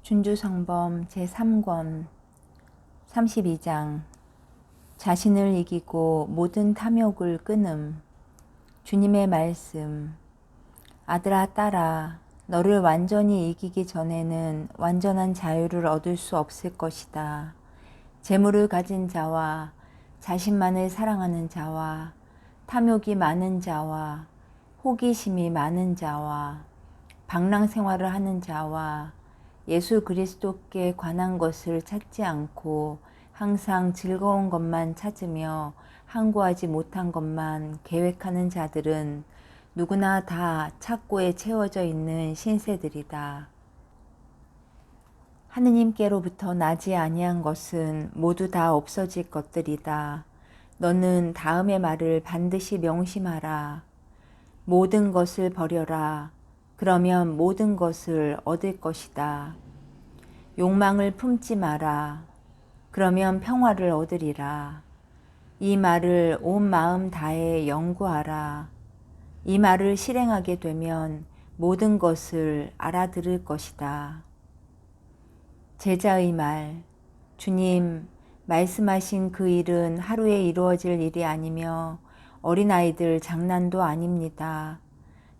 준주성범 제3권 32장 자신을 이기고 모든 탐욕을 끊음. 주님의 말씀. 아들아 딸아, 너를 완전히 이기기 전에는 완전한 자유를 얻을 수 없을 것이다. 재물을 가진 자와 자신만을 사랑하는 자와 탐욕이 많은 자와 호기심이 많은 자와 방랑 생활을 하는 자와 예수 그리스도께 관한 것을 찾지 않고 항상 즐거운 것만 찾으며 항구하지 못한 것만 계획하는 자들은 누구나 다 착고에 채워져 있는 신세들이다. 하느님께로부터 나지 아니한 것은 모두 다 없어질 것들이다. 너는 다음의 말을 반드시 명심하라. 모든 것을 버려라. 그러면 모든 것을 얻을 것이다. 욕망을 품지 마라. 그러면 평화를 얻으리라. 이 말을 온 마음 다해 연구하라. 이 말을 실행하게 되면 모든 것을 알아들을 것이다. 제자의 말. 주님, 말씀하신 그 일은 하루에 이루어질 일이 아니며 어린아이들 장난도 아닙니다.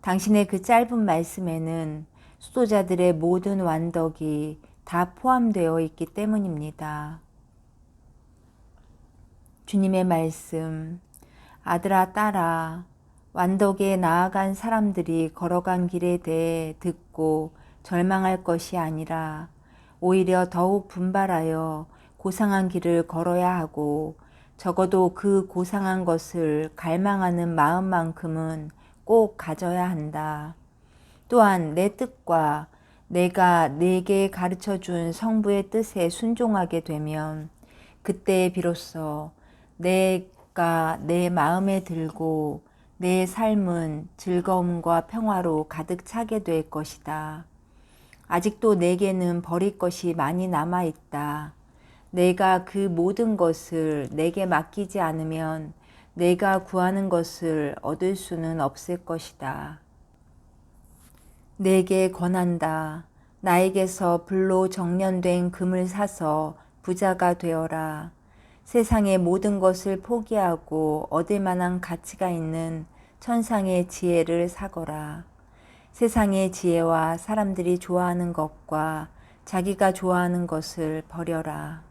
당신의 그 짧은 말씀에는 수도자들의 모든 완덕이 다 포함되어 있기 때문입니다. 주님의 말씀. 아들아 딸아, 완덕에 나아간 사람들이 걸어간 길에 대해 듣고 절망할 것이 아니라 오히려 더욱 분발하여 고상한 길을 걸어야 하고 적어도 그 고상한 것을 갈망하는 마음만큼은 꼭 가져야 한다. 또한 내 뜻과 내가 네게 가르쳐준 성부의 뜻에 순종하게 되면 그때 비로소 내가 내 마음에 들고 내 삶은 즐거움과 평화로 가득 차게 될 것이다. 아직도 내게는 버릴 것이 많이 남아있다. 내가 그 모든 것을 내게 맡기지 않으면 내가 구하는 것을 얻을 수는 없을 것이다. 내게 권한다. 나에게서 불로 정련된 금을 사서 부자가 되어라. 세상의 모든 것을 포기하고 얻을 만한 가치가 있는 천상의 지혜를 사거라. 세상의 지혜와 사람들이 좋아하는 것과 자기가 좋아하는 것을 버려라.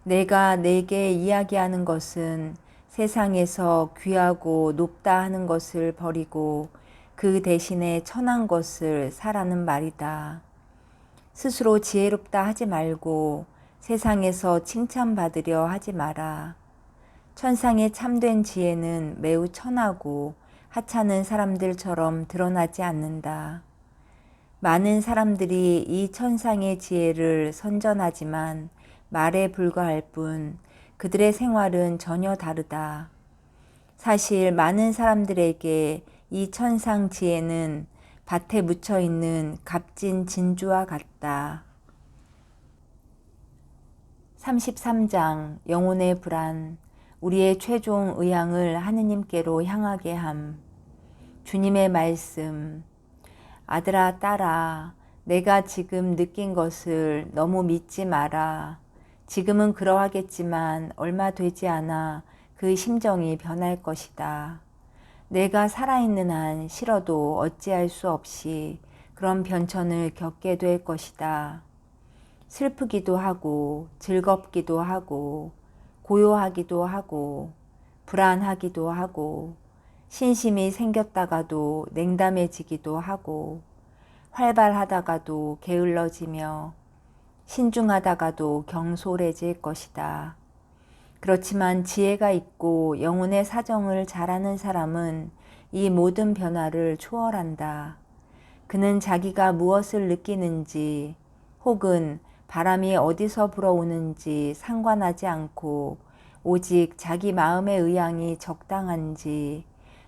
내가 내게 이야기하는 것은 세상에서 귀하고 높다 하는 것을 버리고 그 대신에 천한 것을 사라는 말이다. 스스로 지혜롭다 하지 말고 세상에서 칭찬받으려 하지 마라. 천상의 참된 지혜는 매우 천하고 하찮은 사람들처럼 드러나지 않는다. 많은 사람들이 이 천상의 지혜를 선전하지만 말에 불과할 뿐 그들의 생활은 전혀 다르다. 사실 많은 사람들에게 이 천상 지혜는 밭에 묻혀 있는 값진 진주와 같다. 33장 영혼의 불안. 우리의 최종 의향을 하느님께로 향하게 함. 주님의 말씀. 아들아 딸아, 내가 지금 느낀 것을 너무 믿지 마라. 지금은 그러하겠지만 얼마 되지 않아 그 심정이 변할 것이다. 내가 살아있는 한 싫어도 어찌할 수 없이 그런 변천을 겪게 될 것이다. 슬프기도 하고 즐겁기도 하고 고요하기도 하고 불안하기도 하고 신심이 생겼다가도 냉담해지기도 하고 활발하다가도 게을러지며 신중하다가도 경솔해질 것이다. 그렇지만 지혜가 있고 영혼의 사정을 잘 아는 사람은 이 모든 변화를 초월한다. 그는 자기가 무엇을 느끼는지 혹은 바람이 어디서 불어오는지 상관하지 않고 오직 자기 마음의 의향이 적당한지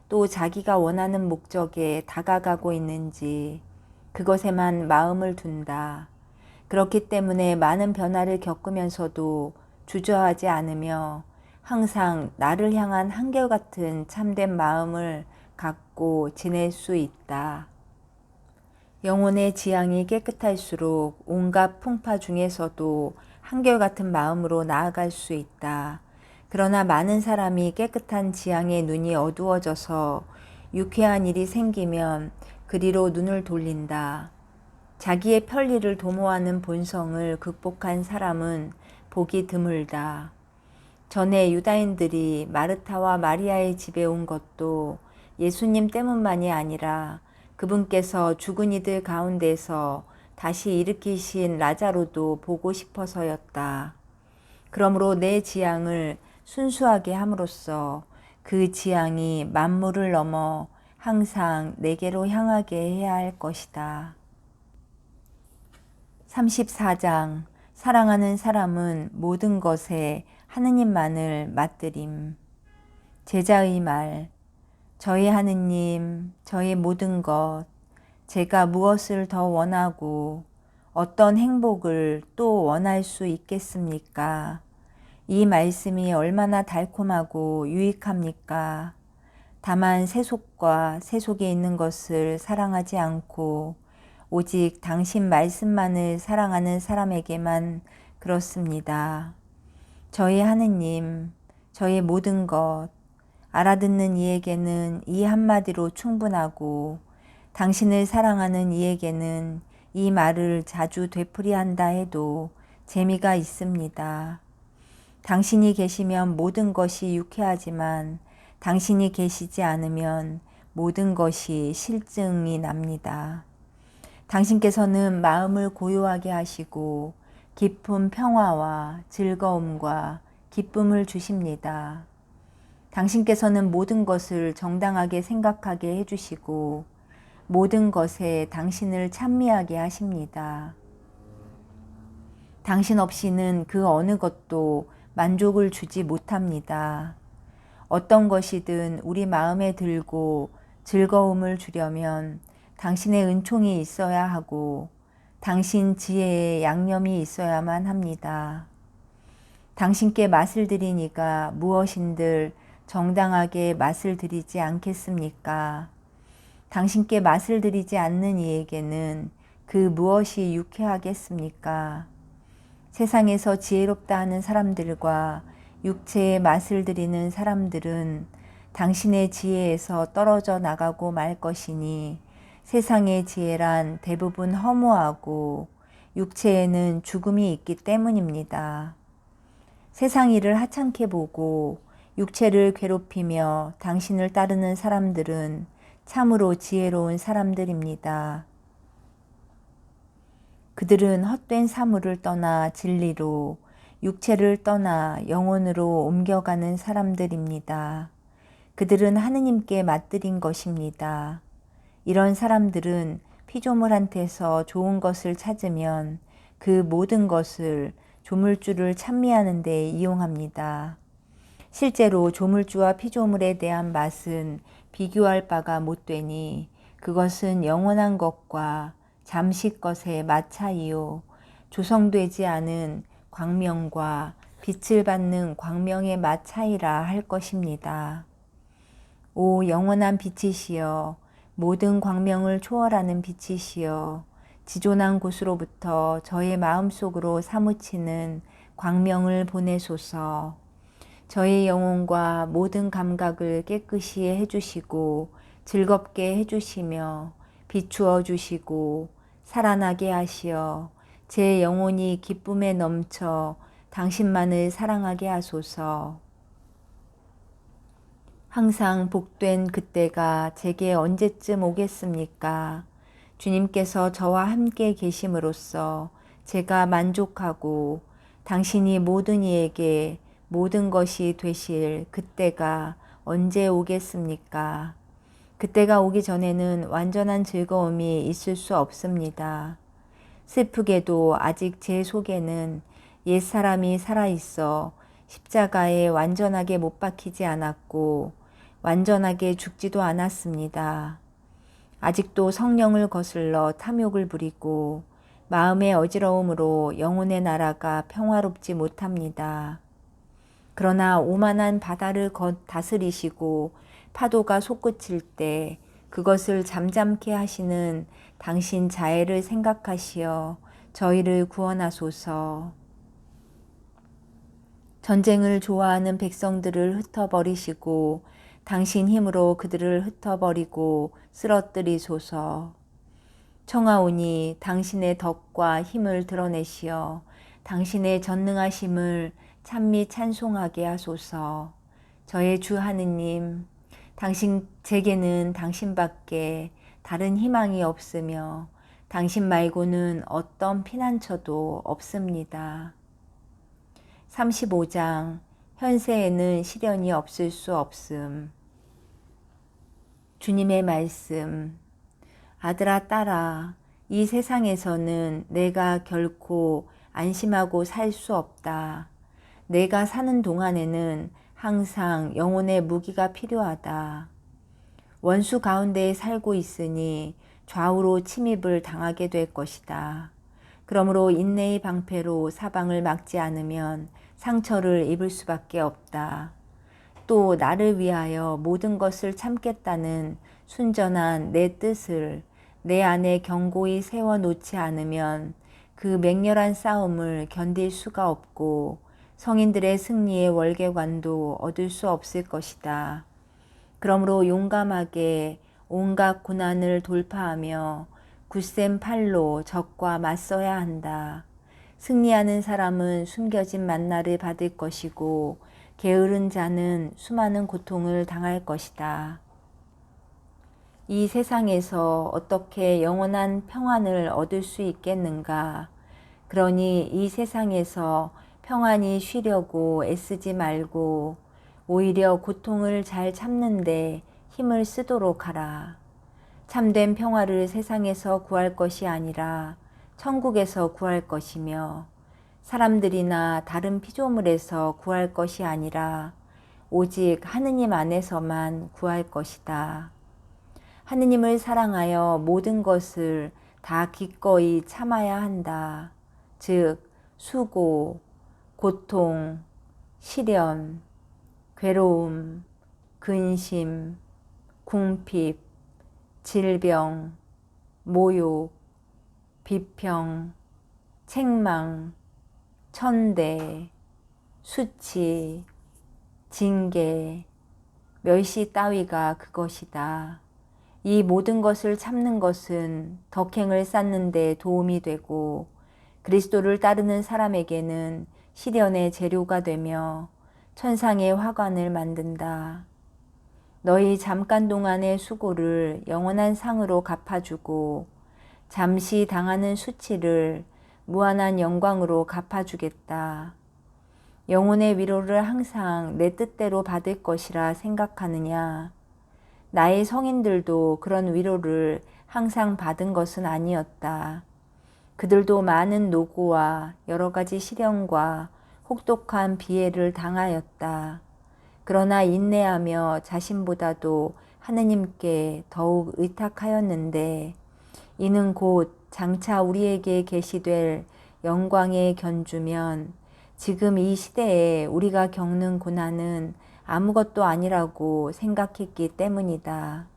또 자기가 원하는 목적에 다가가고 있는지 그것에만 마음을 둔다. 그렇기 때문에 많은 변화를 겪으면서도 주저하지 않으며 항상 나를 향한 한결같은 참된 마음을 갖고 지낼 수 있다. 영혼의 지향이 깨끗할수록 온갖 풍파 중에서도 한결같은 마음으로 나아갈 수 있다. 그러나 많은 사람이 깨끗한 지향의 눈이 어두워져서 유쾌한 일이 생기면 그리로 눈을 돌린다. 자기의 편리를 도모하는 본성을 극복한 사람은 보기 드물다. 전에 유다인들이 마르타와 마리아의 집에 온 것도 예수님 때문만이 아니라 그분께서 죽은 이들 가운데서 다시 일으키신 라자로도 보고 싶어서였다. 그러므로 내 지향을 순수하게 함으로써 그 지향이 만물을 넘어 항상 내게로 향하게 해야 할 것이다. 34장 사랑하는 사람은 모든 것에 하느님만을 맞들임. 제자의 말. 저의 하느님, 저의 모든 것, 제가 무엇을 더 원하고 어떤 행복을 또 원할 수 있겠습니까? 이 말씀이 얼마나 달콤하고 유익합니까? 다만 세속과 세속에 있는 것을 사랑하지 않고 오직 당신 말씀만을 사랑하는 사람에게만 그렇습니다. 저의 하느님, 저의 모든 것, 알아듣는 이에게는 이 한마디로 충분하고 당신을 사랑하는 이에게는 이 말을 자주 되풀이한다 해도 재미가 있습니다. 당신이 계시면 모든 것이 유쾌하지만 당신이 계시지 않으면 모든 것이 실증이 납니다. 당신께서는 마음을 고요하게 하시고 깊은 평화와 즐거움과 기쁨을 주십니다. 당신께서는 모든 것을 정당하게 생각하게 해주시고 모든 것에 당신을 찬미하게 하십니다. 당신 없이는 그 어느 것도 만족을 주지 못합니다. 어떤 것이든 우리 마음에 들고 즐거움을 주려면 당신의 은총이 있어야 하고 당신 지혜의 양념이 있어야만 합니다. 당신께 맛을 들이니가 무엇인들 정당하게 맛을 들이지 않겠습니까? 당신께 맛을 들이지 않는 이에게는 그 무엇이 유쾌하겠습니까? 세상에서 지혜롭다 하는 사람들과 육체의 맛을 들이는 사람들은 당신의 지혜에서 떨어져 나가고 말 것이니 세상의 지혜란 대부분 허무하고 육체에는 죽음이 있기 때문입니다. 세상 일을 하찮게 보고 육체를 괴롭히며 당신을 따르는 사람들은 참으로 지혜로운 사람들입니다. 그들은 헛된 사물을 떠나 진리로, 육체를 떠나 영혼으로 옮겨가는 사람들입니다. 그들은 하느님께 맞들인 것입니다. 이런 사람들은 피조물한테서 좋은 것을 찾으면 그 모든 것을 조물주를 찬미하는 데 이용합니다. 실제로 조물주와 피조물에 대한 맛은 비교할 바가 못되니 그것은 영원한 것과 잠시 것의 맛 차이요 조성되지 않은 광명과 빛을 받는 광명의 맛 차이라 할 것입니다. 오 영원한 빛이시여 모든 광명을 초월하는 빛이시여 지존한 곳으로부터 저의 마음속으로 사무치는 광명을 보내소서. 저의 영혼과 모든 감각을 깨끗이 해주시고 즐겁게 해주시며 비추어 주시고 살아나게 하시어 제 영혼이 기쁨에 넘쳐 당신만을 사랑하게 하소서. 항상 복된 그때가 제게 언제쯤 오겠습니까? 주님께서 저와 함께 계심으로써 제가 만족하고 당신이 모든 이에게 모든 것이 되실 그때가 언제 오겠습니까? 그때가 오기 전에는 완전한 즐거움이 있을 수 없습니다. 슬프게도 아직 제 속에는 옛사람이 살아있어 십자가에 완전하게 못 박히지 않았고 완전하게 죽지도 않았습니다. 아직도 성령을 거슬러 탐욕을 부리고 마음의 어지러움으로 영혼의 나라가 평화롭지 못합니다. 그러나 오만한 바다를 다스리시고 파도가 솟구칠 때 그것을 잠잠케 하시는 당신 자애를 생각하시어 저희를 구원하소서. 전쟁을 좋아하는 백성들을 흩어버리시고 당신 힘으로 그들을 흩어버리고 쓰러뜨리소서. 청하오니 당신의 덕과 힘을 드러내시어 당신의 전능하심을 찬미 찬송하게 하소서. 저의 주 하느님, 제게는 당신밖에 다른 희망이 없으며 당신 말고는 어떤 피난처도 없습니다. 35장 현세에는 시련이 없을 수 없음. 주님의 말씀. 아들아 딸아, 이 세상에서는 내가 결코 안심하고 살 수 없다. 내가 사는 동안에는 항상 영혼의 무기가 필요하다. 원수 가운데에 살고 있으니 좌우로 침입을 당하게 될 것이다. 그러므로 인내의 방패로 사방을 막지 않으면 상처를 입을 수밖에 없다. 또 나를 위하여 모든 것을 참겠다는 순전한 내 뜻을 내 안에 견고히 세워놓지 않으면 그 맹렬한 싸움을 견딜 수가 없고 성인들의 승리의 월계관도 얻을 수 없을 것이다. 그러므로 용감하게 온갖 고난을 돌파하며 굳센 팔로 적과 맞서야 한다. 승리하는 사람은 숨겨진 만나를 받을 것이고 게으른 자는 수많은 고통을 당할 것이다. 이 세상에서 어떻게 영원한 평안을 얻을 수 있겠는가? 그러니 이 세상에서 평안히 쉬려고 애쓰지 말고 오히려 고통을 잘 참는데 힘을 쓰도록 하라. 참된 평화를 세상에서 구할 것이 아니라 천국에서 구할 것이며 사람들이나 다른 피조물에서 구할 것이 아니라 오직 하느님 안에서만 구할 것이다. 하느님을 사랑하여 모든 것을 다 기꺼이 참아야 한다. 즉 수고, 고통, 시련, 괴로움, 근심, 궁핍, 질병, 모욕, 비평, 책망, 천대, 수치, 징계, 멸시 따위가 그것이다. 이 모든 것을 참는 것은 덕행을 쌓는 데 도움이 되고 그리스도를 따르는 사람에게는 시련의 재료가 되며 천상의 화관을 만든다. 너희 잠깐 동안의 수고를 영원한 상으로 갚아주고 잠시 당하는 수치를 무한한 영광으로 갚아주겠다. 영혼의 위로를 항상 내 뜻대로 받을 것이라 생각하느냐? 나의 성인들도 그런 위로를 항상 받은 것은 아니었다. 그들도 많은 노고와 여러 가지 시련과 혹독한 비애를 당하였다. 그러나 인내하며 자신보다도 하느님께 더욱 의탁하였는데 이는 곧 장차 우리에게 계시될 영광에 견주면 지금 이 시대에 우리가 겪는 고난은 아무것도 아니라고 생각했기 때문이다.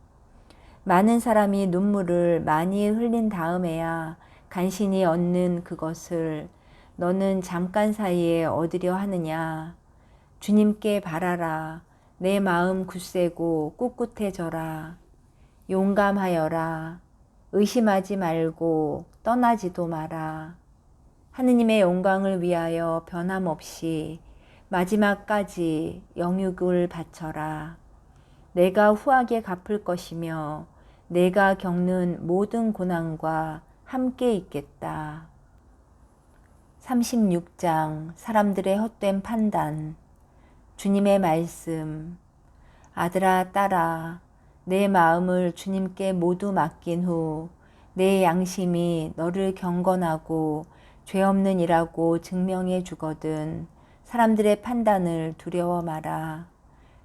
많은 사람이 눈물을 많이 흘린 다음에야 간신히 얻는 그것을 너는 잠깐 사이에 얻으려 하느냐. 주님께 바라라. 내 마음 굳세고 꿋꿋해져라. 용감하여라. 의심하지 말고 떠나지도 마라. 하느님의 영광을 위하여 변함없이 마지막까지 영육을 바쳐라. 내가 후하게 갚을 것이며 내가 겪는 모든 고난과 함께 있겠다. 36장 사람들의 헛된 판단. 주님의 말씀. 아들아 딸아, 내 마음을 주님께 모두 맡긴 후 내 양심이 너를 경건하고 죄 없는 이라고 증명해 주거든 사람들의 판단을 두려워 마라.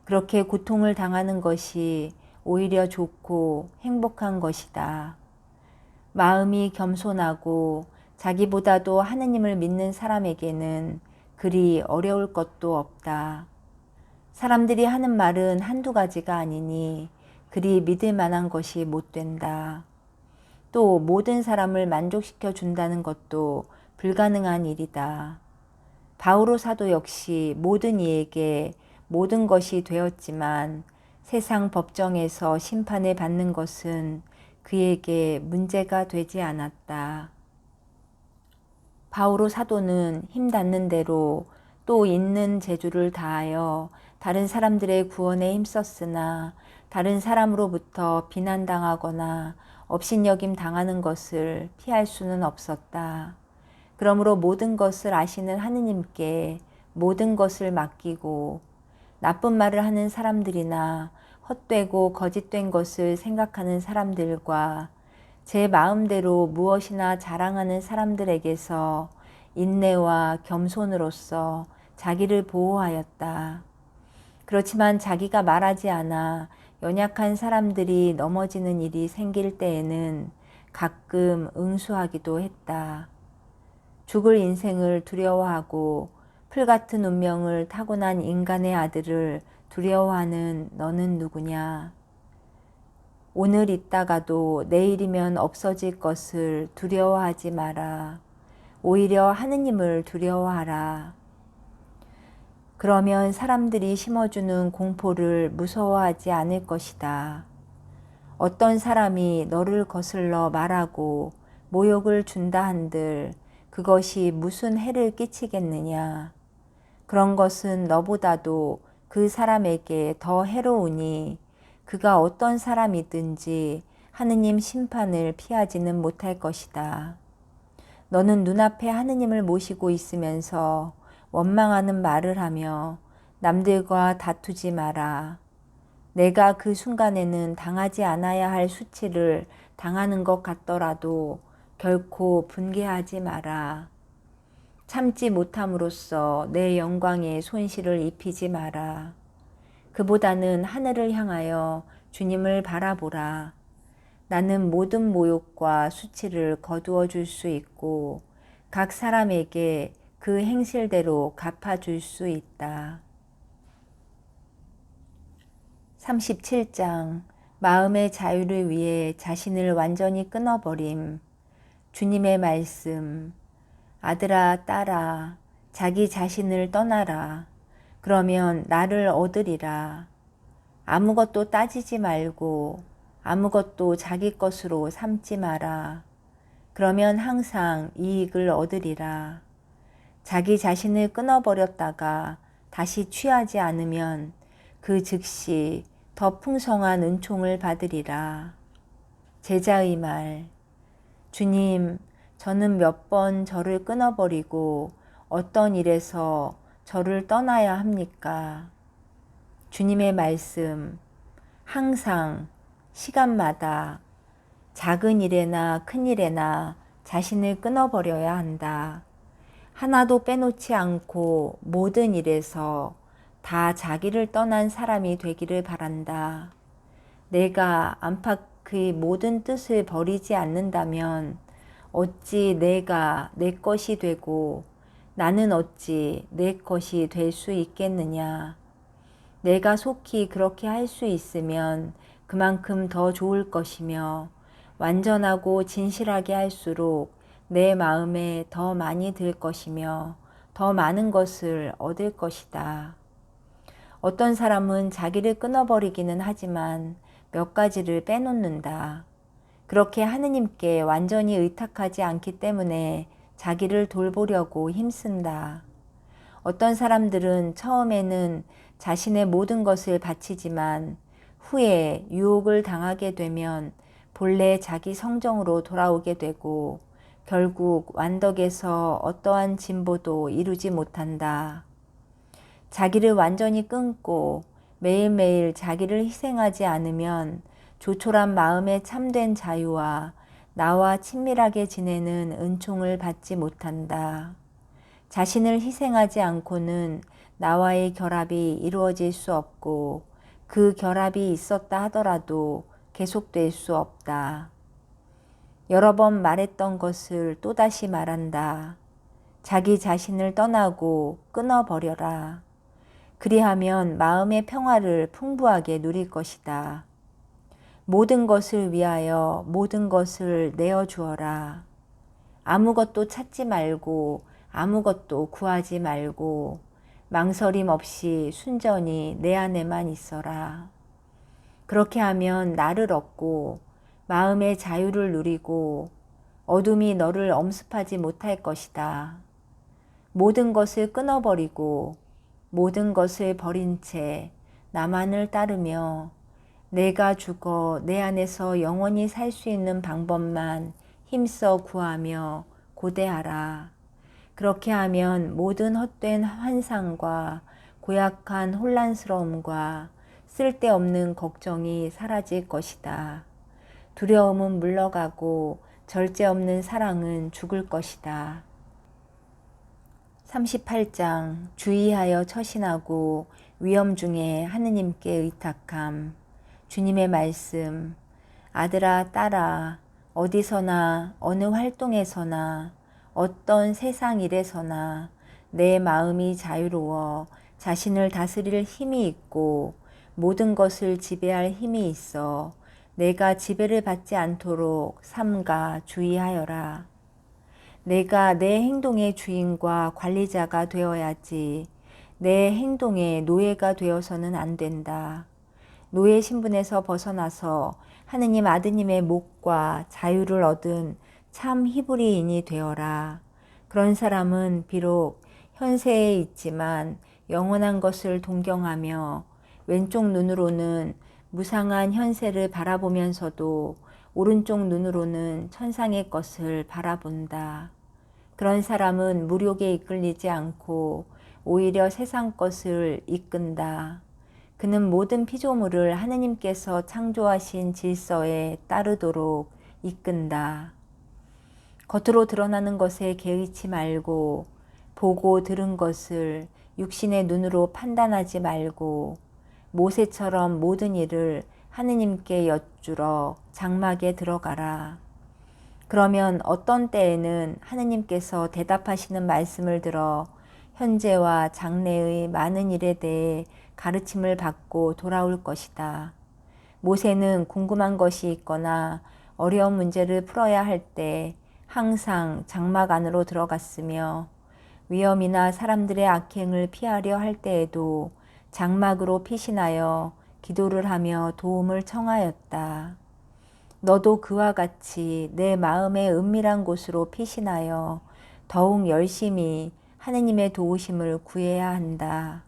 그렇게 고통을 당하는 것이 오히려 좋고 행복한 것이다. 마음이 겸손하고 자기보다도 하느님을 믿는 사람에게는 그리 어려울 것도 없다. 사람들이 하는 말은 한두 가지가 아니니 그리 믿을 만한 것이 못 된다. 또 모든 사람을 만족시켜 준다는 것도 불가능한 일이다. 바오로 사도 역시 모든 이에게 모든 것이 되었지만 세상 법정에서 심판을 받는 것은 그에게 문제가 되지 않았다. 바오로 사도는 힘 닿는 대로 또 있는 재주를 다하여 다른 사람들의 구원에 힘썼으나 다른 사람으로부터 비난당하거나 업신여김 당하는 것을 피할 수는 없었다. 그러므로 모든 것을 아시는 하느님께 모든 것을 맡기고 나쁜 말을 하는 사람들이나 헛되고 거짓된 것을 생각하는 사람들과 제 마음대로 무엇이나 자랑하는 사람들에게서 인내와 겸손으로써 자기를 보호하였다. 그렇지만 자기가 말하지 않아 연약한 사람들이 넘어지는 일이 생길 때에는 가끔 응수하기도 했다. 죽을 인생을 두려워하고 풀같은 운명을 타고난 인간의 아들을 두려워하는 너는 누구냐? 오늘 있다가도 내일이면 없어질 것을 두려워하지 마라. 오히려 하느님을 두려워하라. 그러면 사람들이 심어주는 공포를 무서워하지 않을 것이다. 어떤 사람이 너를 거슬러 말하고 모욕을 준다 한들 그것이 무슨 해를 끼치겠느냐. 그런 것은 너보다도 그 사람에게 더 해로우니 그가 어떤 사람이든지 하느님 심판을 피하지는 못할 것이다. 너는 눈앞에 하느님을 모시고 있으면서 원망하는 말을 하며 남들과 다투지 마라. 내가 그 순간에는 당하지 않아야 할 수치를 당하는 것 같더라도 결코 분개하지 마라. 참지 못함으로써 내 영광에 손실을 입히지 마라. 그보다는 하늘을 향하여 주님을 바라보라. 나는 모든 모욕과 수치를 거두어 줄 수 있고 각 사람에게 그 행실대로 갚아줄 수 있다. 37장 마음의 자유를 위해 자신을 완전히 끊어버림. 주님의 말씀. 아들아, 딸아, 자기 자신을 떠나라. 그러면 나를 얻으리라. 아무것도 따지지 말고 아무것도 자기 것으로 삼지 마라. 그러면 항상 이익을 얻으리라. 자기 자신을 끊어버렸다가 다시 취하지 않으면 그 즉시 더 풍성한 은총을 받으리라. 제자의 말. 주님, 저는 몇 번 저를 끊어버리고 어떤 일에서 저를 떠나야 합니까? 주님의 말씀. 항상 시간마다 작은 일에나 큰 일에나 자신을 끊어버려야 한다. 하나도 빼놓지 않고 모든 일에서 다 자기를 떠난 사람이 되기를 바란다. 내가 안팎의 모든 뜻을 버리지 않는다면 어찌 내가 내 것이 되고 나는 어찌 내 것이 될 수 있겠느냐. 내가 속히 그렇게 할 수 있으면 그만큼 더 좋을 것이며 완전하고 진실하게 할수록 내 마음에 더 많이 들 것이며 더 많은 것을 얻을 것이다. 어떤 사람은 자기를 끊어버리기는 하지만 몇 가지를 빼놓는다. 그렇게 하느님께 완전히 의탁하지 않기 때문에 자기를 돌보려고 힘쓴다. 어떤 사람들은 처음에는 자신의 모든 것을 바치지만 후에 유혹을 당하게 되면 본래 자기 성정으로 돌아오게 되고 결국 완덕에서 어떠한 진보도 이루지 못한다. 자기를 완전히 끊고 매일매일 자기를 희생하지 않으면 조촐한 마음의 참된 자유와 나와 친밀하게 지내는 은총을 받지 못한다. 자신을 희생하지 않고는 나와의 결합이 이루어질 수 없고 그 결합이 있었다 하더라도 계속될 수 없다. 여러 번 말했던 것을 또다시 말한다. 자기 자신을 떠나고 끊어버려라. 그리하면 마음의 평화를 풍부하게 누릴 것이다. 모든 것을 위하여 모든 것을 내어 주어라. 아무것도 찾지 말고 아무것도 구하지 말고 망설임 없이 순전히 내 안에만 있어라. 그렇게 하면 나를 얻고 마음의 자유를 누리고 어둠이 너를 엄습하지 못할 것이다. 모든 것을 끊어버리고 모든 것을 버린 채 나만을 따르며 내가 죽어 내 안에서 영원히 살 수 있는 방법만 힘써 구하며 고대하라. 그렇게 하면 모든 헛된 환상과 고약한 혼란스러움과 쓸데없는 걱정이 사라질 것이다. 두려움은 물러가고 절제 없는 사랑은 죽을 것이다. 38장 주의하여 처신하고 위험 중에 하느님께 의탁함. 주님의 말씀. 아들아 딸아 어디서나 어느 활동에서나 어떤 세상 일에서나 내 마음이 자유로워 자신을 다스릴 힘이 있고 모든 것을 지배할 힘이 있어 내가 지배를 받지 않도록 삼가 주의하여라. 내가 내 행동의 주인과 관리자가 되어야지 내 행동의 노예가 되어서는 안 된다. 노예 신분에서 벗어나서 하느님 아드님의 목과 자유를 얻은 참 히브리인이 되어라. 그런 사람은 비록 현세에 있지만 영원한 것을 동경하며 왼쪽 눈으로는 무상한 현세를 바라보면서도 오른쪽 눈으로는 천상의 것을 바라본다. 그런 사람은 무욕에 이끌리지 않고 오히려 세상 것을 이끈다. 그는 모든 피조물을 하느님께서 창조하신 질서에 따르도록 이끈다. 겉으로 드러나는 것에 개의치 말고 보고 들은 것을 육신의 눈으로 판단하지 말고 모세처럼 모든 일을 하느님께 여쭈러 장막에 들어가라. 그러면 어떤 때에는 하느님께서 대답하시는 말씀을 들어 현재와 장래의 많은 일에 대해 가르침을 받고 돌아올 것이다. 모세는 궁금한 것이 있거나 어려운 문제를 풀어야 할 때 항상 장막 안으로 들어갔으며 위험이나 사람들의 악행을 피하려 할 때에도 장막으로 피신하여 기도를 하며 도움을 청하였다. 너도 그와 같이 내 마음의 은밀한 곳으로 피신하여 더욱 열심히 하느님의 도우심을 구해야 한다.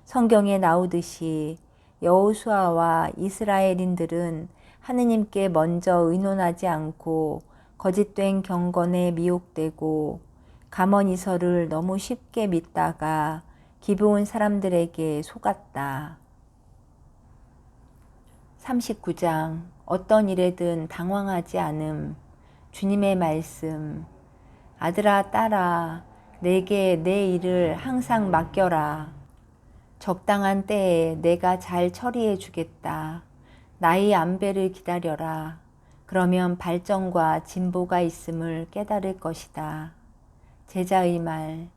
성경에 나오듯이 여호수아와 이스라엘인들은 하느님께 먼저 의논하지 않고 거짓된 경건에 미혹되고 가머니서를 너무 쉽게 믿다가 기브온 사람들에게 속았다. 39장 어떤 일에든 당황하지 않음. 주님의 말씀. 아들아 딸아 내게 내 일을 항상 맡겨라. 적당한 때에 내가 잘 처리해 주겠다. 나의 안배를 기다려라. 그러면 발전과 진보가 있음을 깨달을 것이다. 제자의 말.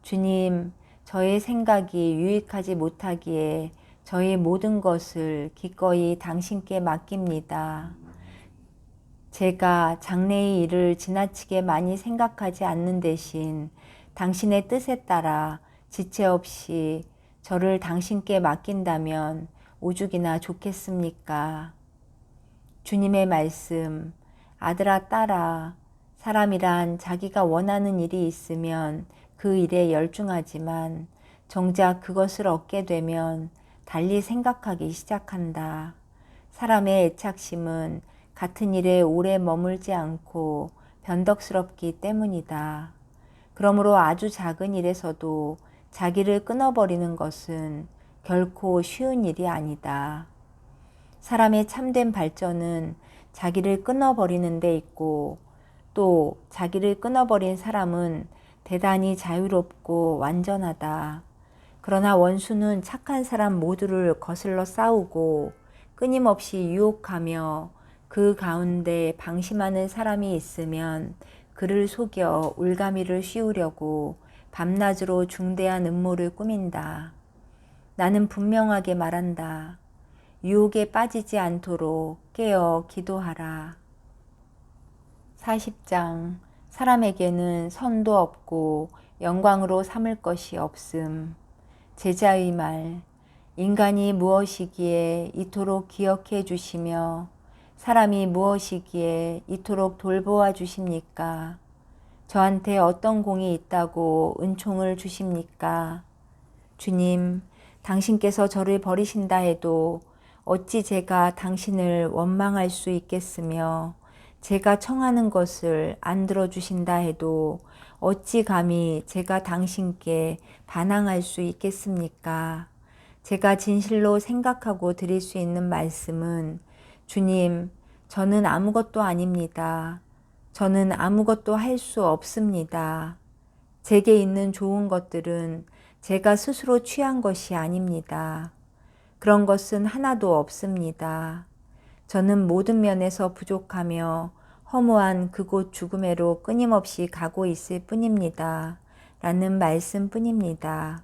주님, 저의 생각이 유익하지 못하기에 저의 모든 것을 기꺼이 당신께 맡깁니다. 제가 장래의 일을 지나치게 많이 생각하지 않는 대신 당신의 뜻에 따라 지체 없이 저를 당신께 맡긴다면 오죽이나 좋겠습니까? 주님의 말씀. 아들아 딸아 사람이란 자기가 원하는 일이 있으면 그 일에 열중하지만 정작 그것을 얻게 되면 달리 생각하기 시작한다. 사람의 애착심은 같은 일에 오래 머물지 않고 변덕스럽기 때문이다. 그러므로 아주 작은 일에서도 자기를 끊어버리는 것은 결코 쉬운 일이 아니다. 사람의 참된 발전은 자기를 끊어버리는 데 있고 또 자기를 끊어버린 사람은 대단히 자유롭고 완전하다. 그러나 원수는 착한 사람 모두를 거슬러 싸우고 끊임없이 유혹하며 그 가운데 방심하는 사람이 있으면 그를 속여 울가미를 씌우려고 밤낮으로 중대한 음모를 꾸민다. 나는 분명하게 말한다. 유혹에 빠지지 않도록 깨어 기도하라. 40장. 사람에게는 선도 없고 영광으로 삼을 것이 없음. 제자의 말. 인간이 무엇이기에 이토록 기억해 주시며 사람이 무엇이기에 이토록 돌보아 주십니까? 저한테 어떤 공이 있다고 은총을 주십니까? 주님, 당신께서 저를 버리신다 해도 어찌 제가 당신을 원망할 수 있겠으며 제가 청하는 것을 안 들어주신다 해도 어찌 감히 제가 당신께 반항할 수 있겠습니까? 제가 진실로 생각하고 드릴 수 있는 말씀은 주님, 저는 아무것도 아닙니다. 저는 아무것도 할 수 없습니다. 제게 있는 좋은 것들은 제가 스스로 취한 것이 아닙니다. 그런 것은 하나도 없습니다. 저는 모든 면에서 부족하며 허무한 그곳 죽음에로 끊임없이 가고 있을 뿐입니다. 라는 말씀 뿐입니다.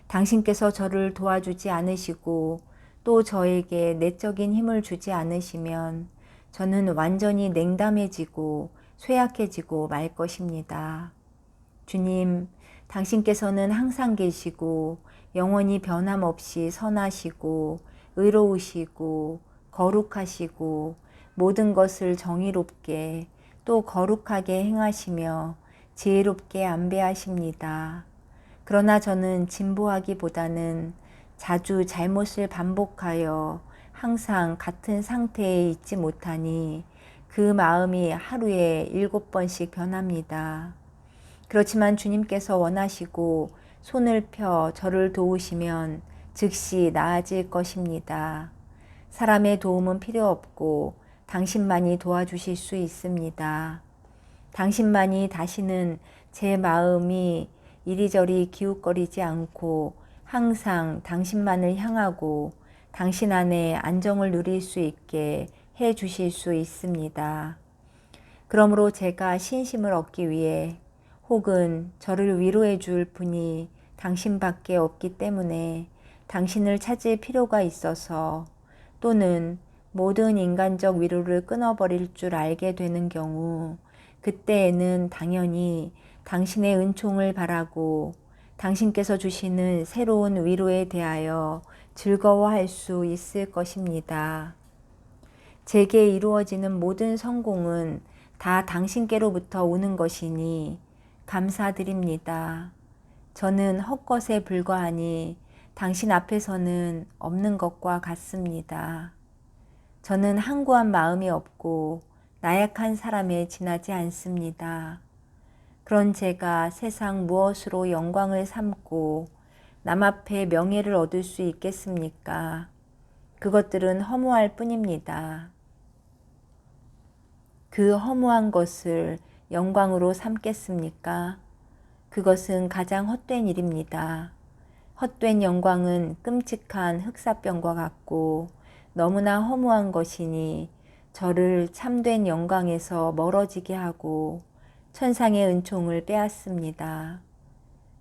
당신께서 저를 도와주지 않으시고 또 저에게 내적인 힘을 주지 않으시면 저는 완전히 냉담해지고 쇠약해지고 말 것입니다. 주님, 당신께서는 항상 계시고 영원히 변함없이 선하시고 의로우시고 거룩하시고 모든 것을 정의롭게 또 거룩하게 행하시며 지혜롭게 안배하십니다. 그러나 저는 진보하기보다는 자주 잘못을 반복하여 항상 같은 상태에 있지 못하니 그 마음이 하루에 7번씩 변합니다. 그렇지만 주님께서 원하시고 손을 펴 저를 도우시면 즉시 나아질 것입니다. 사람의 도움은 필요 없고 당신만이 도와주실 수 있습니다. 당신만이 다시는 제 마음이 이리저리 기웃거리지 않고 항상 당신만을 향하고 당신 안에 안정을 누릴 수 있게 해 주실 수 있습니다. 그러므로 제가 신심을 얻기 위해 혹은 저를 위로해 줄 분이 당신밖에 없기 때문에 당신을 찾을 필요가 있어서 또는 모든 인간적 위로를 끊어버릴 줄 알게 되는 경우 그때에는 당연히 당신의 은총을 바라고 당신께서 주시는 새로운 위로에 대하여 즐거워할 수 있을 것입니다. 제게 이루어지는 모든 성공은 다 당신께로부터 오는 것이니 감사드립니다. 저는 헛것에 불과하니 당신 앞에서는 없는 것과 같습니다. 저는 항구한 마음이 없고 나약한 사람에 지나지 않습니다. 그런 제가 세상 무엇으로 영광을 삼고 남 앞에 명예를 얻을 수 있겠습니까? 그것들은 허무할 뿐입니다. 그 허무한 것을 영광으로 삼겠습니까? 그것은 가장 헛된 일입니다. 헛된 영광은 끔찍한 흑사병과 같고 너무나 허무한 것이니 저를 참된 영광에서 멀어지게 하고 천상의 은총을 빼앗습니다.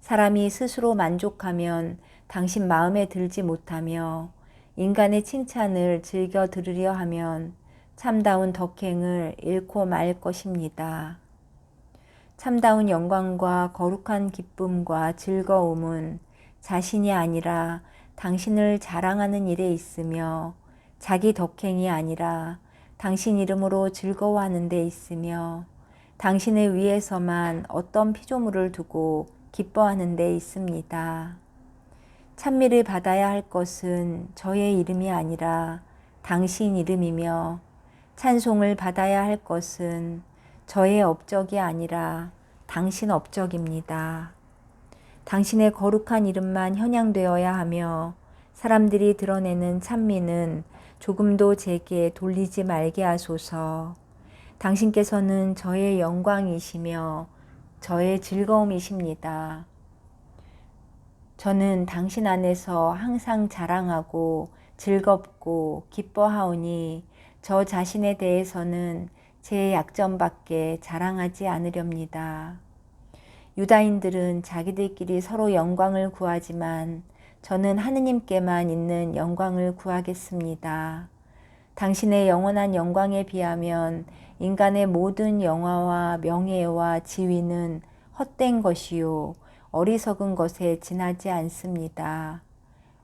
사람이 스스로 만족하면 당신 마음에 들지 못하며 인간의 칭찬을 즐겨 들으려 하면 참다운 덕행을 잃고 말 것입니다. 참다운 영광과 거룩한 기쁨과 즐거움은 자신이 아니라 당신을 자랑하는 일에 있으며 자기 덕행이 아니라 당신 이름으로 즐거워하는 데 있으며 당신을 위해서만 어떤 피조물을 두고 기뻐하는 데 있습니다. 찬미를 받아야 할 것은 저의 이름이 아니라 당신 이름이며 찬송을 받아야 할 것은 저의 업적이 아니라 당신 업적입니다. 당신의 거룩한 이름만 현양되어야 하며 사람들이 드러내는 찬미는 조금도 제게 돌리지 말게 하소서. 당신께서는 저의 영광이시며 저의 즐거움이십니다. 저는 당신 안에서 항상 자랑하고 즐겁고 기뻐하오니 저 자신에 대해서는 제 약점밖에 자랑하지 않으렵니다. 유다인들은 자기들끼리 서로 영광을 구하지만 저는 하느님께만 있는 영광을 구하겠습니다. 당신의 영원한 영광에 비하면 인간의 모든 영화와 명예와 지위는 헛된 것이요 어리석은 것에 지나지 않습니다.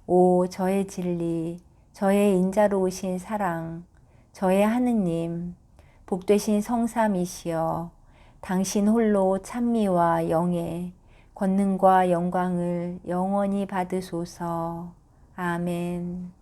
오 저의 진리, 저의 인자로우신 사랑, 저의 하느님, 복되신 성삼이시여 당신 홀로 찬미와 영예, 권능과 영광을 영원히 받으소서. 아멘.